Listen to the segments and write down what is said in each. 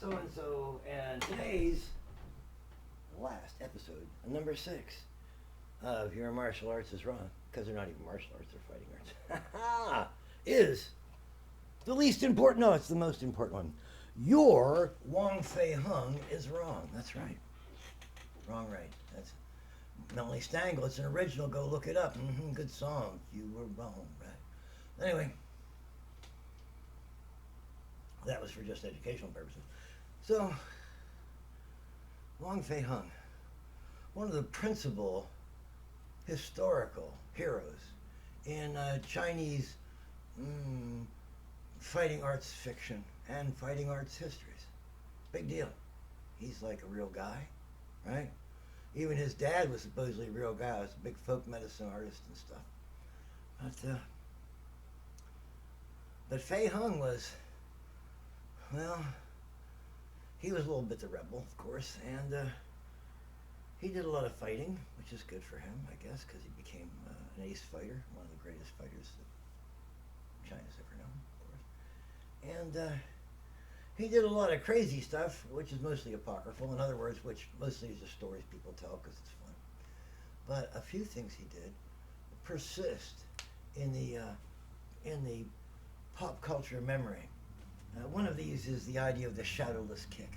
so-and-so, and today's last episode, number 6, of Your Martial Arts is Wrong, because they're not even martial arts, they're fighting arts, is the least important, no, it's the most important one. Your Wong Fei-hung is wrong. That's right. Wrong, right. That's Melanie Stangle. It's an original. Go look it up. Good song. You were wrong, right. Anyway, that was for just educational purposes. So, Wong Fei-hung, one of the principal historical heroes in Chinese fighting arts fiction and fighting arts histories. Big deal. He's like a real guy, right? Even his dad was supposedly a real guy. He was a big folk medicine artist and stuff. But Fei-hung was, well, he was a little bit the rebel, of course, and he did a lot of fighting, which is good for him, I guess, because he became an ace fighter, one of the greatest fighters that China's ever known, of course. And he did a lot of crazy stuff, which is mostly apocryphal. In other words, which mostly is just stories people tell because it's fun. But a few things he did persist in the pop culture memory. One of these is the idea of the Shadowless Kick,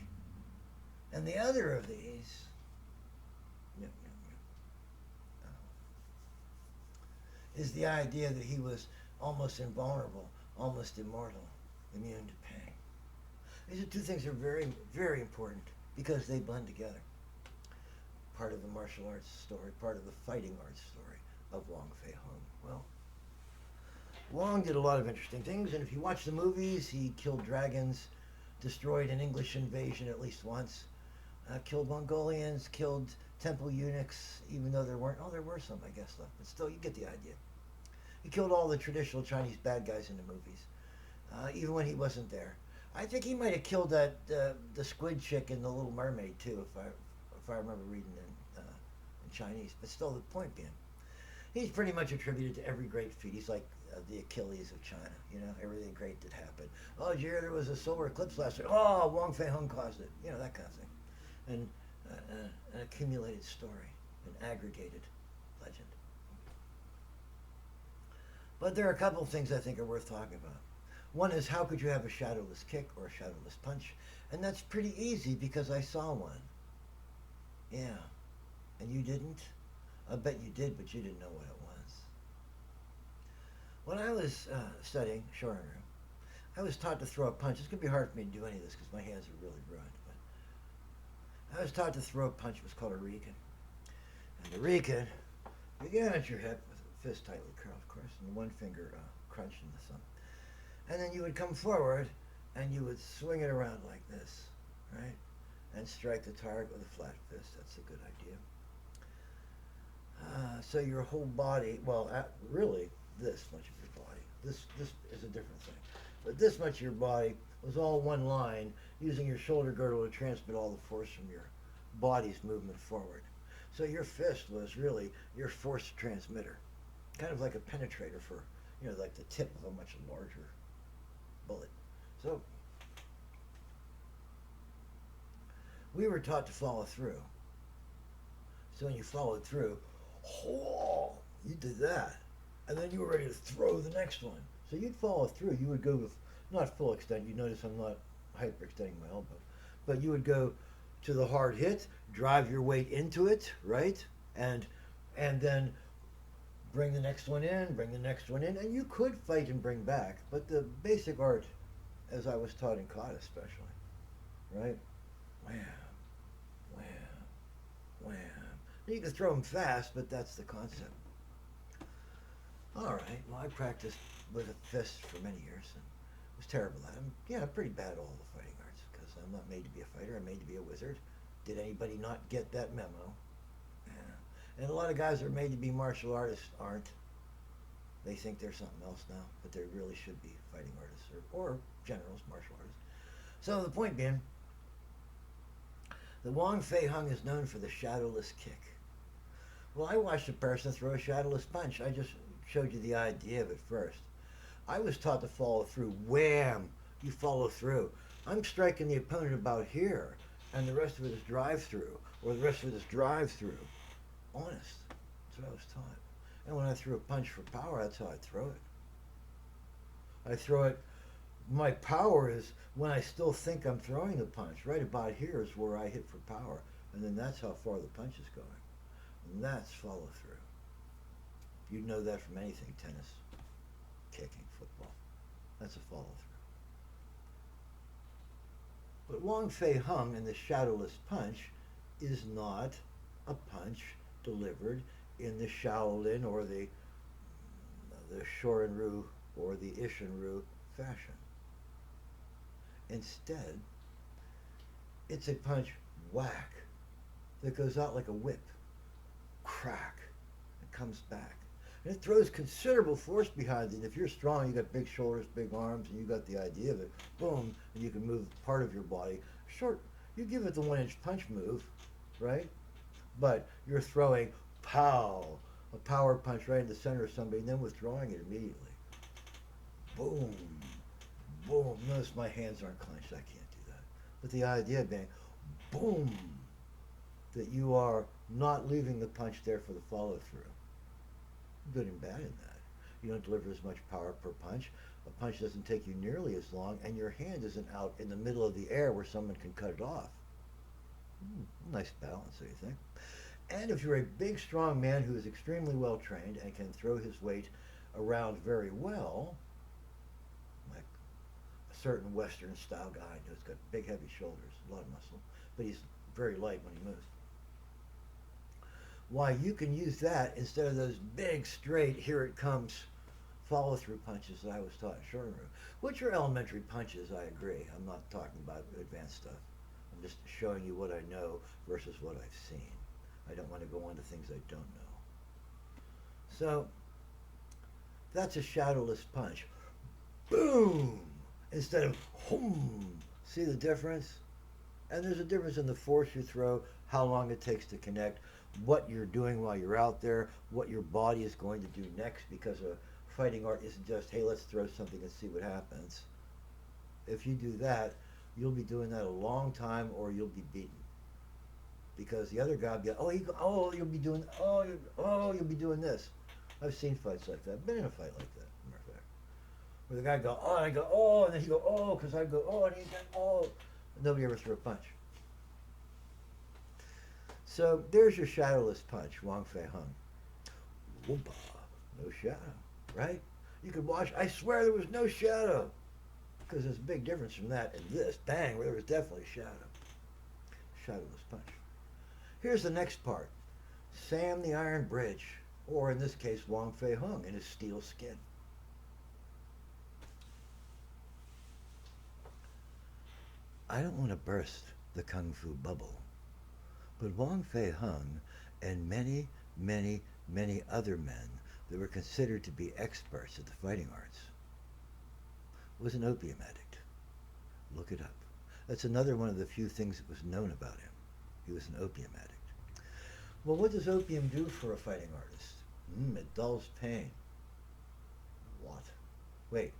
and the other of these, is the idea that he was almost invulnerable, almost immortal, immune to pain. These are two things that are very, very important because they blend together. Part of the martial arts story, part of the fighting arts story of Wong Fei-hung. Well, Wong did a lot of interesting things, and if you watch the movies, he killed dragons, destroyed an English invasion at least once, killed Mongolians, killed temple eunuchs, even though there weren't, there were some, I guess, left, but still, you get the idea. He killed all the traditional Chinese bad guys in the movies, even when he wasn't there. I think he might have killed that the squid chick in The Little Mermaid too, if I remember reading in Chinese. But still, the point being, he's pretty much attributed to every great feat. He's like the Achilles of China. You know, everything great that happened. Oh, did you hear there was a solar eclipse last year? Oh, Wong Fei-hung caused it. You know, that kind of thing. And an accumulated story, an aggregated legend. But there are a couple of things I think are worth talking about. One is, how could you have a shadowless kick or a shadowless punch? And that's pretty easy because I saw one. Yeah. And you didn't? I bet you did, but you didn't know what it was. When I was studying Shorin, I was taught to throw a punch. It's going to be hard for me to do any of this because my hands are really ruined. But I was taught to throw a punch. It was called a riken. And the riken, you get at your hip with a fist tightly curled, of course, and one finger crunched in the thumb. And then you would come forward and you would swing it around like this, right? And strike the target with a flat fist. That's a good idea. So your whole body, well, really this much of your body. This is a different thing. But this much of your body was all one line, using your shoulder girdle to transmit all the force from your body's movement forward. So your fist was really your force transmitter. Kind of like a penetrator for, like the tip of a much larger bullet. So we were taught to follow through. So when you followed through, you did that, and then you were ready to throw the next one. So you'd follow through. You would go with not full extent. You notice I'm not hyperextending my elbow, but you would go to the hard hit, drive your weight into it, right, and then bring the next one in, and you could fight and bring back, but the basic art, as I was taught in kata especially, right, wham, wham, wham. You can throw them fast, but that's the concept. All right, well, I practiced with a fist for many years and was terrible at them. Yeah, I'm pretty bad at all the fighting arts because I'm not made to be a fighter. I'm made to be a wizard. Did anybody not get that memo? Yeah. And a lot of guys that are made to be martial artists aren't. They think they're something else now, but they really should be fighting artists or generals, martial artists. So the point being, the Wong Fei-hung is known for the shadowless kick. Well, I watched a person throw a shadowless punch. I just showed you the idea of it first. I was taught to follow through. Wham! You follow through. I'm striking the opponent about here, and the rest of it is drive-through, or the rest of it is drive-through. Honest. That's what I was taught. And when I threw a punch for power, that's how I throw it. I throw it. My power is when I still think I'm throwing the punch. Right about here is where I hit for power. And then that's how far the punch is going. And that's follow through. You'd know that from anything: tennis, kicking, football. That's a follow through. But Wong Fei-hung in the Shadowless punch is not a punch delivered in the Shaolin or the Shorin-ryu or the Ishin-ryu fashion. Instead, it's a punch whack that goes out like a whip, crack, and comes back. And it throws considerable force behind it. And if you're strong, you got big shoulders, big arms, and you got the idea of it, boom, and you can move part of your body. Short, you give it the 1-inch punch move, right? But you're throwing pow, a power punch right in the center of somebody, and then withdrawing it immediately. Boom, boom. Notice my hands aren't clenched. I can't do that. But the idea being, boom, that you are not leaving the punch there for the follow through. Good and bad in that. You don't deliver as much power per punch. A punch doesn't take you nearly as long, and your hand isn't out in the middle of the air where someone can cut it off. Nice balance, don't you think? And if you're a big, strong man who is extremely well trained and can throw his weight around very well, like a certain Western style guy who's got big, heavy shoulders, a lot of muscle, but he's very light when he moves. Why, you can use that instead of those big, straight, here it comes, follow-through punches that I was taught in Shorin-ryu, which are elementary punches, I agree. I'm not talking about advanced stuff. I'm just showing you what I know versus what I've seen. I don't want to go on to things I don't know. So, that's a shadowless punch. Boom! Instead of hum. See the difference? And there's a difference in the force you throw, how long it takes to connect, what you're doing while you're out there, what your body is going to do next, because a fighting art isn't just, hey, let's throw something and see what happens. If you do that, you'll be doing that a long time, or you'll be beaten. Because the other guy will be, you'll be doing this. I've seen fights like that. I've been in a fight like that, as a matter of fact. Where the guy go, and I go, and then he go, because I go, and he go, and nobody ever threw a punch. So there's your shadowless punch, Wong Fei-hung. Whoompa, no shadow, right? You could watch, I swear there was no shadow. Because there's a big difference from that and this, bang, where there was definitely shadow. Shadowless punch. Here's the next part. Sam the Iron Bridge, or in this case, Wong Fei-hung in his steel skin. I don't want to burst the Kung Fu bubble, but Wong Fei-hung and many, many, many other men that were considered to be experts at the fighting arts was an opium addict. Look it up. That's another one of the few things that was known about him. He was an opium addict. Well, what does opium do for a fighting artist? It dulls pain. What? Wait,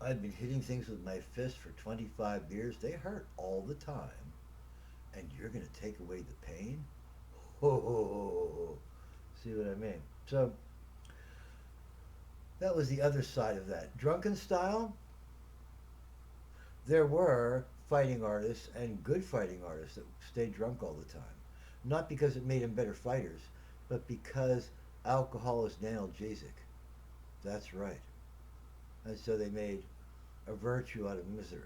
I've been hitting things with my fist for 25 years. They hurt all the time. And you're going to take away the pain? Oh, see what I mean? So, that was the other side of that. Drunken style? There were fighting artists and good fighting artists that stayed drunk all the time. Not because it made them better fighters, but because alcohol is analgesic. That's right. And so they made a virtue out of misery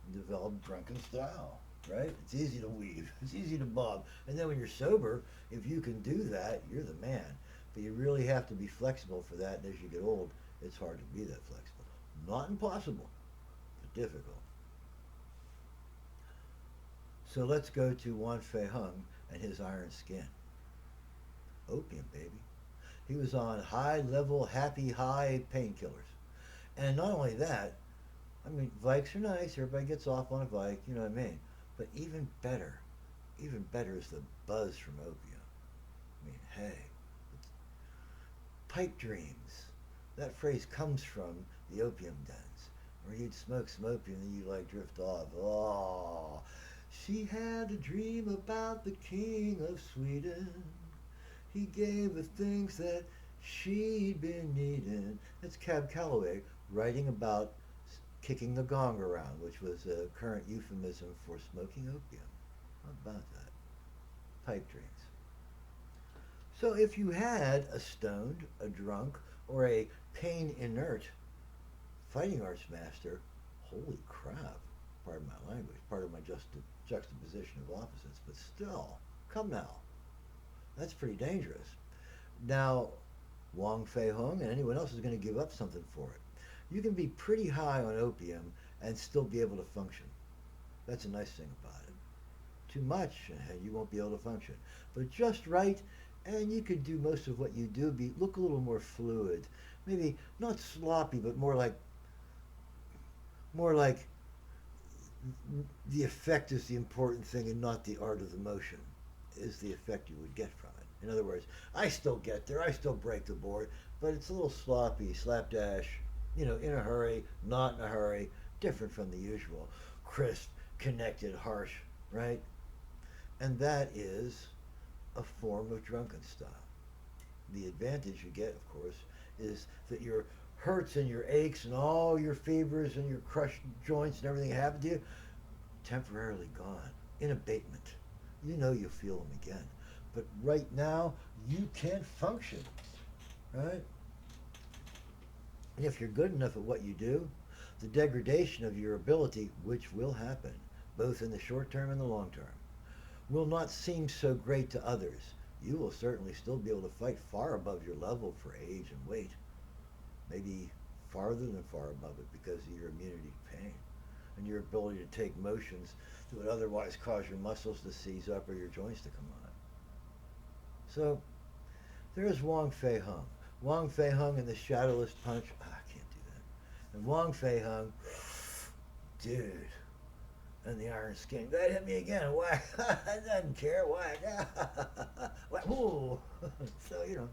and developed drunken style, right? It's easy to weave. It's easy to bob. And then when you're sober, if you can do that, you're the man. But you really have to be flexible for that. And as you get old, it's hard to be that flexible. Not impossible, but difficult. So let's go to Wong Fei-hung and his iron skin. Opium, baby. He was on high-level, happy, high painkillers. And not only that, I mean, Vikes are nice. Everybody gets off on a Vike, you know what I mean? But even better is the buzz from opium. I mean, hey, pipe dreams. That phrase comes from the opium dens. Or you'd smoke some opium and you like drift off. Oh, she had a dream about the king of Sweden. He gave her things that she'd been needing. That's Cab Calloway writing about kicking the gong around, which was a current euphemism for smoking opium. How about that? Pipe dreams. So if you had a stoned, a drunk, or a pain inert fighting arts master, holy crap, pardon my language, pardon my juxtaposition of opposites, but still, come now, that's pretty dangerous. Now, Wong Fei-hung and anyone else is going to give up something for it. You can be pretty high on opium and still be able to function. That's a nice thing about it. Too much, and you won't be able to function. But just right, and you could do most of what you do, look a little more fluid. Maybe not sloppy, but more like the effect is the important thing and not the art of the motion is the effect you would get from it. In other words, I still get there, I still break the board, but it's a little sloppy, slapdash, in a hurry, not in a hurry, different from the usual, crisp, connected, harsh, right? And that is a form of drunken style. The advantage you get, of course, is that your hurts and your aches and all your fevers and your crushed joints and everything happened to you, temporarily gone, in abatement. You know you'll feel them again. But right now, you can't function, right? And if you're good enough at what you do, the degradation of your ability, which will happen, both in the short term and the long term, will not seem so great to others. You will certainly still be able to fight far above your level for age and weight, maybe farther than far above it because of your immunity to pain and your ability to take motions that would otherwise cause your muscles to seize up or your joints to come on. So there's Wong Fei-hung. Wong Fei-hung and the Shadowless punch. I can't do that. And Wong Fei-hung, dude, and the iron skin. That hit me again. Whack. I doesn't care. Whack. Whack. Ooh. So,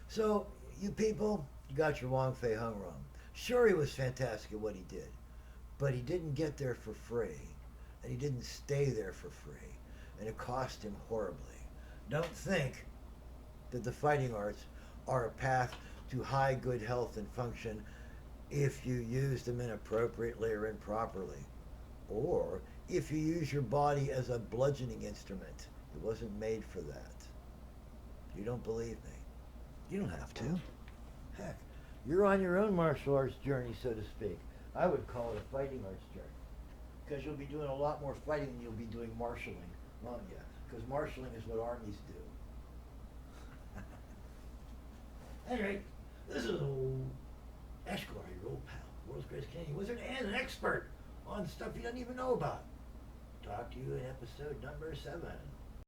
So, you people, you got your Wong Fei-hung wrong. Sure, he was fantastic at what he did, but he didn't get there for free, and he didn't stay there for free, and it cost him horribly. Don't think that the fighting arts are a path to high good health and function if you use them inappropriately or improperly, or if you use your body as a bludgeoning instrument. It wasn't made for that. You don't believe me? You don't have to. Heck, you're on your own martial arts journey, so to speak. I would call it a fighting arts journey, because you'll be doing a lot more fighting than you'll be doing marshalling, won't you? Because marshalling is what armies do. Anyway, this is old Eshkalar, your old pal, world's greatest Canadian wizard, and an expert on stuff you don't even know about. Talk to you in episode number 7.